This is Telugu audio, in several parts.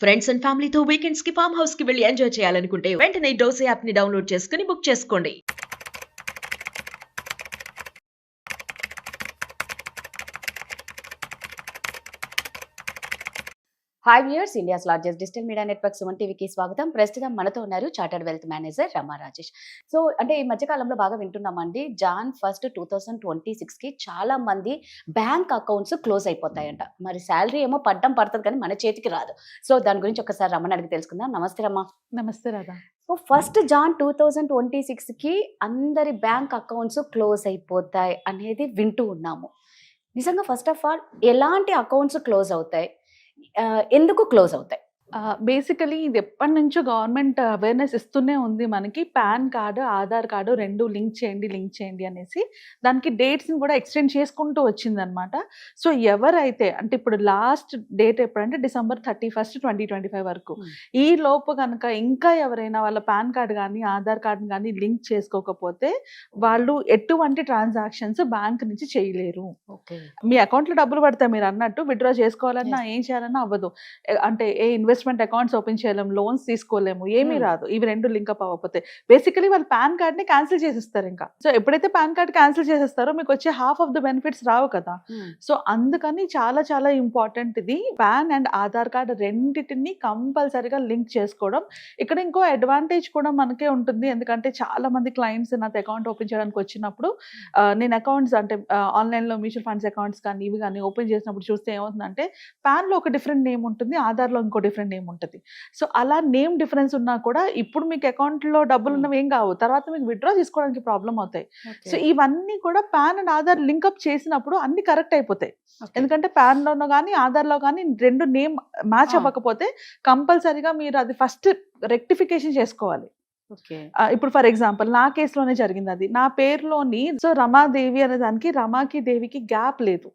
ఫ్రెండ్స్ అండ్ ఫ్యామిలీతో వీకెండ్స్ కి ఫామ్ హౌస్ కి వెళ్ళి ఎంజాయ్ చేయాలనుకుంటే వెంటనే డోసే యాప్ ని డౌన్లోడ్ చేసుకుని బుక్ చేసుకోండి. Hi viewers, India's largest digital media network Suman టీవీకి స్వాగతం. ప్రస్తుతం మనతో ఉన్నారు చార్టర్డ్ వెల్త్ మేనేజర్ రమా రాజేష్. సో అంటే ఈ మధ్యకాలంలో బాగా వింటున్నామండి, జాన్ 1 2026కి చాలా మంది బ్యాంక్ అకౌంట్స్ క్లోజ్ అయిపోతాయంట. మరి శాలరీ ఏమో పడుతుంది కానీ మన చేతికి రాదు. సో దాని గురించి ఒకసారి రమ్మని అడిగి తెలుసుకుందాం. నమస్తే రమ్మా. నమస్తే రాధా. సో 1 జాన్ 2026కి అందరి బ్యాంక్ అకౌంట్స్ క్లోజ్ అయిపోతాయి అనేది వింటూ ఉన్నాము. నిజంగా ఫస్ట్ ఆఫ్ ఆల్ ఎలాంటి అకౌంట్స్ క్లోజ్ అవుతాయి, ఎందుకు క్లోజ్ అవుతాయి? బేసికలీ ఇది ఎప్పటి నుంచో గవర్నమెంట్ అవేర్నెస్ ఇస్తూనే ఉంది మనకి. పాన్ కార్డు, ఆధార్ కార్డు రెండు లింక్ చేయండి అనేసి దానికి డేట్స్ని కూడా ఎక్స్టెండ్ చేసుకుంటూ వచ్చిందనమాట. సో ఎవరైతే అంటే ఇప్పుడు లాస్ట్ డేట్ ఎప్పుడంటే December 31, 2025 వరకు. ఈ లోపు కనుక ఇంకా ఎవరైనా వాళ్ళ పాన్ కార్డు కానీ ఆధార్ కార్డు కానీ లింక్ చేసుకోకపోతే వాళ్ళు ఎటువంటి ట్రాన్సాక్షన్స్ బ్యాంక్ నుంచి చేయలేరు. మీ అకౌంట్లో డబ్బులు పడతాయి, మీరు అన్నట్టు విత్డ్రా చేసుకోవాలన్నా ఏం చేయాలన్నా అవ్వదు. అంటే ఏ ఇన్వెస్ట్మెంట్ అకౌంట్స్ ఓపెన్ చేయలేము, లోన్స్ తీసుకోలేము, ఏమీ రాదు ఇవి రెండు లింక్అప్ అవ్వకపోతే. బేసికలీ వాళ్ళు పాన్ కార్డ్ ని క్యాన్సిల్ చేసేస్తారు ఇంకా. సో ఎప్పుడైతే పాన్ కార్డ్ క్యాన్సిల్ చేసేస్తారో మీకు వచ్చే హాఫ్ ఆఫ్ ద బెనిఫిట్స్ రావు కదా. సో అందుకని చాలా చాలా ఇంపార్టెంట్ ఇది. పాన్ అండ్ ఆధార్ కార్డ్ రెండింటిని కంపల్సరీగా లింక్ చేసుకోవడం. ఇక్కడ ఇంకో అడ్వాంటేజ్ కూడా మనకే ఉంటుంది, ఎందుకంటే చాలా మంది క్లయింట్స్ నాతో అకౌంట్ ఓపెన్ చేయడానికి వచ్చినప్పుడు నేను అకౌంట్స్ అంటే ఆన్లైన్ లో మ్యూచువల్ ఫండ్స్ అకౌంట్స్ కానీ ఇవి కానీ ఓపెన్ చేసినప్పుడు చూస్తే ఏమవుతుందంటే పాన్ లో ఒక డిఫరెంట్ నేమ్ ఉంటుంది, ఆధార్ లో ఇంకో డిఫరెంట్ నేమ్ ఉంటుంది. సో అలా నేమ్ డిఫరెన్స్ ఉన్నా కూడా ఇప్పుడు మీకు అకౌంట్ లో డబ్బులు ఉన్నవి ఏం కావు, తర్వాత మీకు విత్డ్రా చేసుకోవడానికి ప్రాబ్లం అవుతాయి. సో ఇవన్నీ కూడా పాన్ అండ్ ఆధార్ లింక్అప్ చేసినప్పుడు అన్ని కరెక్ట్ అయిపోతాయి. ఎందుకంటే పాన్ లోనో కానీ ఆధార్ లో కానీ రెండు నేమ్ మ్యాచ్ అవ్వకపోతే కంపల్సరీగా మీరు అది ఫస్ట్ రెక్టిఫికేషన్ చేసుకోవాలి. ఇప్పుడు ఫర్ ఎగ్జాంపుల్ నా కేసులోనే జరిగింది అది. నా పేరులోని సో రమాదేవి అనే దానికి రమాకి దేవికి గ్యాప్ లేదు.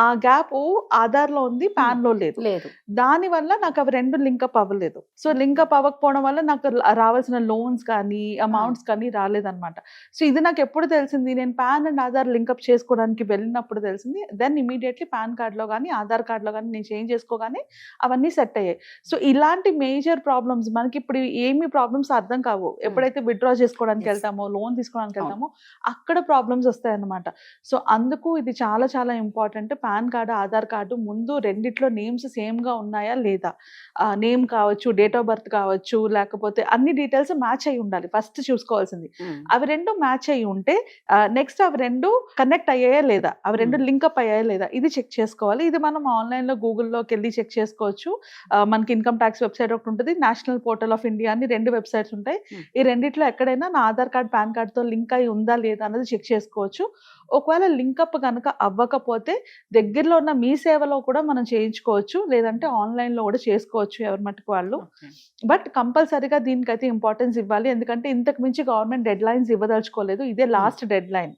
ఆ గ్యాప్ ఆధార్ లో ఉంది, పాన్ లో లేదు. దాని వల్ల నాకు అవి రెండు లింకప్ అవ్వలేదు. సో లింకప్ అవ్వకపోవడం వల్ల నాకు రావాల్సిన లోన్స్ కానీ అమౌంట్స్ కానీ రాలేదన్నమాట. సో ఇది నాకు ఎప్పుడు తెలిసింది, నేను పాన్ అండ్ ఆధార్ లింకప్ చేసుకోవడానికి వెళ్ళినప్పుడు తెలిసింది. దెన్ ఇమీడియట్లీ పాన్ కార్డ్ లో కానీ ఆధార్ కార్డ్ లో కానీ నేను చేంజ్ చేసుకోగానే అవన్నీ సెట్ అయ్యాయి. సో ఇలాంటి మేజర్ ప్రాబ్లమ్స్ మనకి ఇప్పుడు ఏమి ప్రాబ్లమ్స్ అర్థం కావు. ఎప్పుడైతే విత్డ్రా చేసుకోవడానికి వెళ్తామో, లోన్ తీసుకోవడానికి వెళ్తామో అక్కడ ప్రాబ్లమ్స్ వస్తాయి అన్నమాట. సో అందుకు ఇది చాలా చాలా important. Pan card, Aadhaar card ముందు రెండిట్లో నేమ్స్ సేమ్ గా ఉన్నాయా లేదా, నేమ్ కావచ్చు, డేట్ ఆఫ్ బర్త్ కావచ్చు, లేకపోతే అన్ని డీటెయిల్స్ మ్యాచ్ అయి ఉండాలి ఫస్ట్ చూసుకోవాల్సింది. అవి రెండు మ్యాచ్ అయి ఉంటే నెక్స్ట్ అవి రెండు కనెక్ట్ అయ్యాయా లేదా, అవి రెండు లింక్అప్ అయ్యాయా లేదా ఇది చెక్ చేసుకోవాలి. ఇది మనం ఆన్లైన్ లో గూగుల్లోకి వెళ్ళి చెక్ చేసుకోవచ్చు. మనకి ఇన్కమ్ ట్యాక్స్ వెబ్సైట్ ఒకటి ఉంటుంది, నేషనల్ పోర్టల్ ఆఫ్ ఇండియా అని రెండు వెబ్సైట్స్ ఉంటాయి. ఈ రెండిట్లో ఎక్కడైనా నా ఆధార్ కార్డ్ పాన్ కార్డ్ తో లింక్ అయి ఉందా లేదా అన్నది చెక్ చేసుకోవచ్చు. ఒకవేళ లింకప్ కనుక అవ్వకపోతే దగ్గరలో ఉన్న మీ సేవలో కూడా మనం చేయించుకోవచ్చు, లేదంటే ఆన్లైన్ లో కూడా చేసుకోవచ్చు ఎవరి మట్టుకు వాళ్ళు. బట్ కంపల్సరీగా దీనికైతే ఇంపార్టెన్స్ ఇవ్వాలి, ఎందుకంటే ఇంతకు మించి గవర్నమెంట్ డెడ్ లైన్స్ ఇవ్వదలుచుకోలేదు, ఇదే last deadline.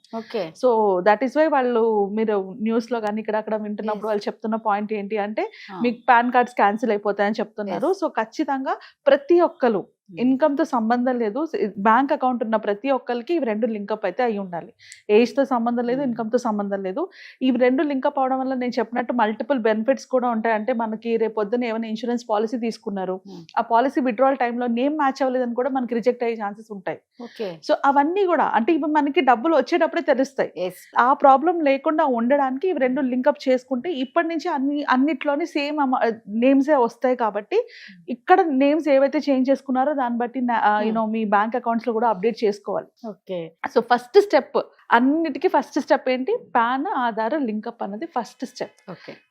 So that is why వాళ్ళు మీరు న్యూస్ లో కానీ ఇక్కడ అక్కడ వింటున్నప్పుడు వాళ్ళు చెప్తున్న పాయింట్ ఏంటి అంటే మీకు పాన్ కార్డ్స్ క్యాన్సిల్ అయిపోతాయని చెప్తున్నారు. సో ఖచ్చితంగా ప్రతి ఒక్కరు ఇన్కమ్ తో సంబంధం లేదు, బ్యాంక్ అకౌంట్ ఉన్న ప్రతి ఒక్కరికి ఇవి రెండు లింకప్ అయితే అయి ఉండాలి. ఏజ్ తో సంబంధం లేదు, ఇన్కమ్ తో సంబంధం లేదు. ఇవి రెండు లింకప్ అవడం వల్ల నేను చెప్పినట్టు మల్టిపుల్ బెనిఫిట్స్ కూడా ఉంటాయి. అంటే మనకి రేపు పొద్దున ఏమైనా ఇన్సూరెన్స్ పాలసీ తీసుకున్నారు, ఆ పాలసీ విత్డ్రాల్ టైంలో నేమ్ మ్యాచ్ అవ్వలేదని కూడా మనకి రిజెక్ట్ అయ్యే ఛాన్సెస్ ఉంటాయి. సో అవన్నీ కూడా అంటే ఇవి మనకి డబ్బులు వచ్చేటప్పుడే తెలుస్తాయి. ఆ ప్రాబ్లం లేకుండా ఉండడానికి ఇవి రెండు లింకప్ చేసుకుంటే ఇప్పటి నుంచి అన్నిట్లోని సేమ్ నేమ్సే వస్తాయి. కాబట్టి ఇక్కడ నేమ్స్ ఏవైతే చేంజ్ చేసుకున్నారో దాన్ని బట్టి మీ బ్యాంక్ అకౌంట్స్ లో కూడా అప్డేట్ చేసుకోవాలి. సో ఫస్ట్ స్టెప్, అన్నిటికీ ఫస్ట్ స్టెప్ ఏంటి, పాన్ ఆధార్ లింకప్ అన్నది ఫస్ట్ స్టెప్.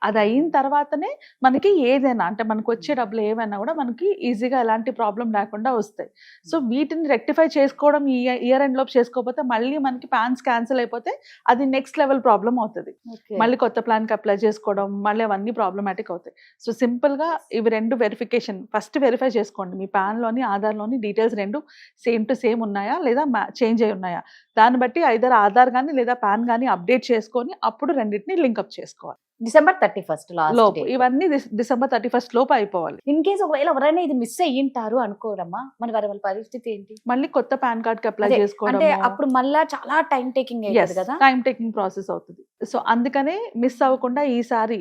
అది అయిన తర్వాతనే మనకి ఏదైనా అంటే మనకు వచ్చే డబ్బులు ఏమైనా కూడా మనకి ఈజీగా ఎలాంటి ప్రాబ్లం లేకుండా వస్తాయి. సో వీటిని రెక్టిఫై చేసుకోవడం ఈ ఇయర్ ఎండ్ లోపు చేసుకోకపోతే మళ్ళీ మనకి పాన్స్ క్యాన్సిల్ అయిపోతే అది నెక్స్ట్ లెవెల్ ప్రాబ్లం అవుతుంది. మళ్ళీ కొత్త ప్లాన్ కి అప్లై చేసుకోవడం మళ్ళీ అవన్నీ ప్రాబ్లమాటిక్ అవుతాయి. సో సింపుల్ గా ఇవి రెండు వెరిఫికేషన్ ఫస్ట్ వెరిఫై చేసుకోండి, మీ పాన్ లోని ఆధార్ లోని డీటెయిల్స్ రెండు సేమ్ టు సేమ్ ఉన్నాయా లేదా చేంజ్ అయి ఉన్నాయా, దాన్ని బట్టి ఐదర్ ఆధార్ కానీ లేదా పాన్ కానీ అప్డేట్ చేసుకొని అప్పుడు రెండింటిని లింకప్ చేసుకోవాలి. డిసెంబర్ 31 లాస్ట్ లోపు ఇవన్నీ డిసెంబర్ 31 లోపు అయిపోవాలి. ఇన్ కేస్ ఒకవేళ ఎవరైనా ఇది మిస్ అయ్యింటారు అనుకోరమ్మా, మరి వాళ్ళ పరిస్థితి ఏంటి? మళ్ళీ కొత్త పాన్ కార్డ్ కి అప్లై అదే, చేసుకోవడం అంటే అప్పుడు మళ్ళా చాలా టైం టేకింగ్ అయ్యేది కదా. టైం టేకింగ్ ప్రాసెస్ అవుతుంది. సో అందుకనే మిస్ అవ్వకుండా ఈసారి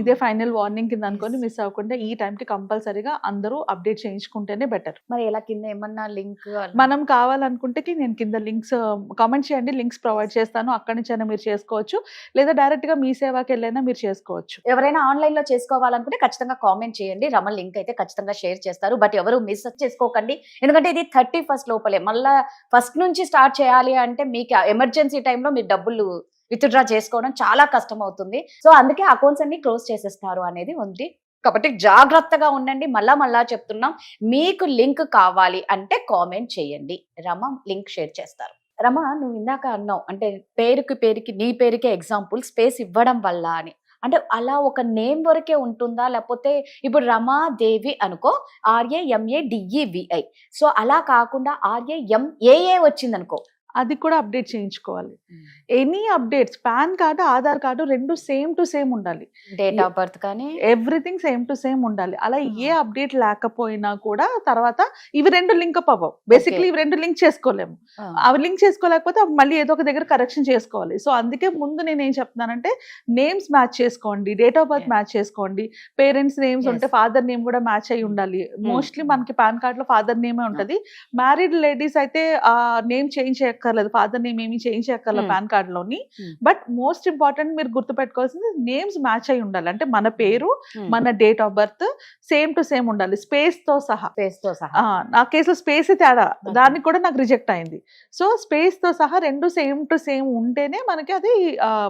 ఇదే ఫైనల్ వార్నింగ్ కింద అనుకొని మిస్ అవ్వకుండా ఈ టైం కి కంపల్సరీగా అందరూ అప్డేట్ చేయించుకుంటేనే బెటర్. మరి ఎలా కింద ఏమన్నా లింక్ మనం కావాలనుకుంటే నేను కింద లింక్స్ కామెంట్ చేయండి, లింక్స్ ప్రొవైడ్ చేస్తాను, అక్కడి నుంచి అయినా మీరు చేసుకోవచ్చు, లేదా డైరెక్ట్ గా మీ సేవాకి వెళ్ళైనా మీరు చేసుకోవచ్చు. ఎవరైనా ఆన్లైన్ లో చేసుకోవాలనుకుంటే ఖచ్చితంగా కామెంట్ చేయండి, రమ లింక్ అయితే ఖచ్చితంగా షేర్ చేస్తారు. బట్ ఎవరు మిస్ చేసుకోకండి, ఎందుకంటే ఇది 31 లోపలే. మళ్ళా ఫస్ట్ నుంచి స్టార్ట్ చేయాలి అంటే మీకు ఎమర్జెన్సీ టైంలో మీరు డబ్బులు విత్డ్రా చేసుకోవడం చాలా కష్టం అవుతుంది. సో అందుకే అకౌంట్స్ అన్ని క్లోజ్ చేసేస్తారు అనేది ఉంది. కాబట్టి జాగ్రత్తగా ఉండండి. మళ్ళా చెప్తున్నాం, మీకు లింక్ కావాలి అంటే కామెంట్ చేయండి, రమ లింక్ షేర్ చేస్తారు. రమ, నువ్వు ఇందాక అన్నావు అంటే పేరుకి నీ పేరుకే ఎగ్జాంపుల్ స్పేస్ ఇవ్వడం వల్ల అని. అంటే అలా ఒక నేమ్ వరకే ఉంటుందా, లేకపోతే ఇప్పుడు రమాదేవి అనుకో, RAMADEVI, సో అలా కాకుండా RAMAA వచ్చింది అనుకో, అది కూడా అప్డేట్ చేయించుకోవాలి. Any updates, pan card, Aadhaar card రెండు సేమ్ టు సేమ్ ఉండాలి. డేట్ ఆఫ్ బర్త్ కానీ ఎవ్రీథింగ్ సేమ్ టు సేమ్ ఉండాలి. అలా ఏ అప్డేట్ లేకపోయినా కూడా తర్వాత ఇవి రెండు లింక్ అప్ అవ్వవు. బేసిక్లీ ఇవి రెండు లింక్ చేసుకోలేము. అవి లింక్ చేసుకోలేకపోతే మళ్ళీ ఏదో ఒక దగ్గర కరెక్షన్ చేసుకోవాలి. సో అందుకే ముందు నేను ఏం చెప్తున్నానంటే, నేమ్స్ మ్యాచ్ చేసుకోండి, డేట్ ఆఫ్ బర్త్ మ్యాచ్ చేసుకోండి, పేరెంట్స్ నేమ్స్ ఉంటే ఫాదర్ నేమ్ కూడా మ్యాచ్ అయి ఉండాలి. మోస్ట్లీ మనకి పాన్ కార్డ్ లో ఫాదర్ నేమే ఉంటది. మ్యారీడ్ లేడీస్ అయితే ఆ నేమ్ చేంజ్ చేయక్కర్లేదు, ఫాదర్ నేమ్ ఏమి చేంజ్ చేయక్కర్లేదు పాన్ కార్డ్ లోని. బట్ మోస్ట్ ఇంపార్టెంట్ మీరు గుర్తుపెట్టుకోవాల్సింది నేమ్స్ మ్యాచ్ అయి ఉండాలి. అంటే మన పేరు, మన date of birth same to same ఉండాలి, స్పేస్ తో సహా. నా కేసులో స్పేస్ తేడా, దానికి కూడా నాకు రిజెక్ట్ అయింది. సో స్పేస్ తో సహా రెండు సేమ్ టు సేమ్ ఉంటేనే మనకి అది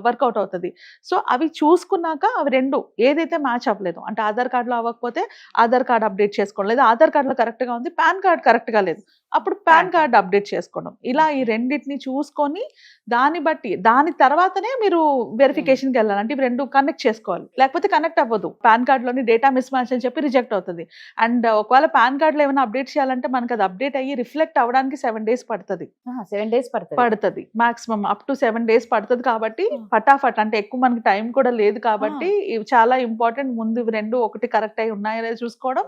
వర్కౌట్ అవుతుంది. సో అవి చూసుకున్నాక అవి రెండు ఏదైతే మ్యాచ్ అవ్వలేదు, అంటే ఆధార్ కార్డ్ లో అవ్వకపోతే ఆధార్ కార్డ్ అప్డేట్ చేసుకోవడం, లేదా ఆధార్ కార్డ్ లో కరెక్ట్ గా ఉంది, పాన్ కార్డ్ కరెక్ట్ గా లేదు, అప్పుడు పాన్ కార్డ్ అప్డేట్ చేసుకోవడం. ఇలా ఈ రెండింటిని చూసుకొని దాన్ని బట్టి దాని తర్వాతనే మీరు వెరిఫికేషన్ కి వెళ్ళాలి. అంటే ఇవి రెండు కనెక్ట్ చేసుకోవాలి, లేకపోతే కనెక్ట్ అవ్వదు. పాన్ కార్డ్ లోని డేటా మిస్ మ్యాచ్ అని చెప్పి రిజెక్ట్ అవుతుంది. అండ్ ఒకవేళ పాన్ కార్డ్ లో ఏమైనా అప్డేట్ చేయాలంటే మనకి అది అప్డేట్ అయ్యి రిఫ్లెక్ట్ అవ్వడానికి 7 days పడుతుంది. 7 days పడుతుంది మాక్సిమం, అప్ టు 7 days పడుతుంది. కాబట్టి ఫటాఫట్, అంటే ఎక్కువ మనకి టైం కూడా లేదు కాబట్టి ఇవి చాలా ఇంపార్టెంట్. ముందు ఇవి రెండు ఒకటి కరెక్ట్ అయి ఉన్నాయో లేదో చూసుకోవడం.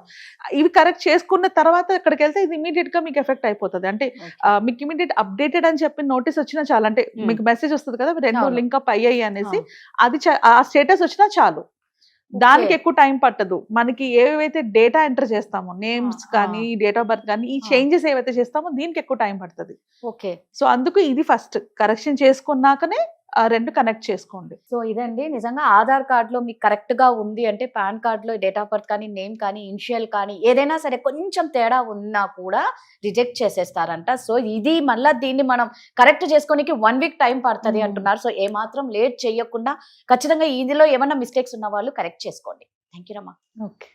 ఇవి కరెక్ట్ చేసుకున్న తర్వాత ఇక్కడికి వెళ్తే ఇది ఇమీడియట్ గా మీకు ఎఫెక్ట్ అయిపోతుంది. అంటే మీకు ఇమీడియట్ అప్డేటెడ్ అని చెప్పి నోటీస్ వచ్చినా చాలు, అంటే మీకు మెసేజ్ వస్తుంది కదా రెండు లింక్ అప్ అయ్యాయి అనేసి, అది ఆ స్టేటస్ వచ్చినా చాలు. దానికి ఎక్కువ టైం పట్టదు. మనకి ఏవైతే డేటా ఎంటర్ చేస్తామో, నేమ్స్ కానీ డేట్ ఆఫ్ బర్త్ కానీ, ఈ చేంజెస్ ఏవైతే చేస్తామో దీనికి ఎక్కువ టైం పడుతుంది. ఓకే, సో అందుకు ఇది ఫస్ట్ కరెక్షన్ చేసుకున్నాకనే ఆ రెండు కనెక్ట్ చేసుకోండి. సో ఇదండి, నిజంగా ఆధార్ కార్డ్ లో మీకు కరెక్ట్ గా ఉంది అంటే పాన్ కార్డ్ లో డేట్ ఆఫ్ బర్త్ కానీ, నేమ్ కానీ, ఇనిషియల్ కానీ ఏదైనా సరే కొంచెం తేడా ఉన్నా కూడా రిజెక్ట్ చేసేస్తారంట. సో ఇది మళ్ళీ దీన్ని మనం కరెక్ట్ చేసుకోనికి 1 week టైం పడుతుంది అంటున్నారు. సో ఏ మాత్రం లేట్ చేయకుండా ఖచ్చితంగా ఇందులో ఏమైనా మిస్టేక్స్ ఉన్న వాళ్ళు కరెక్ట్ చేసుకోండి. థ్యాంక్ యూ రమ్మా. ఓకే.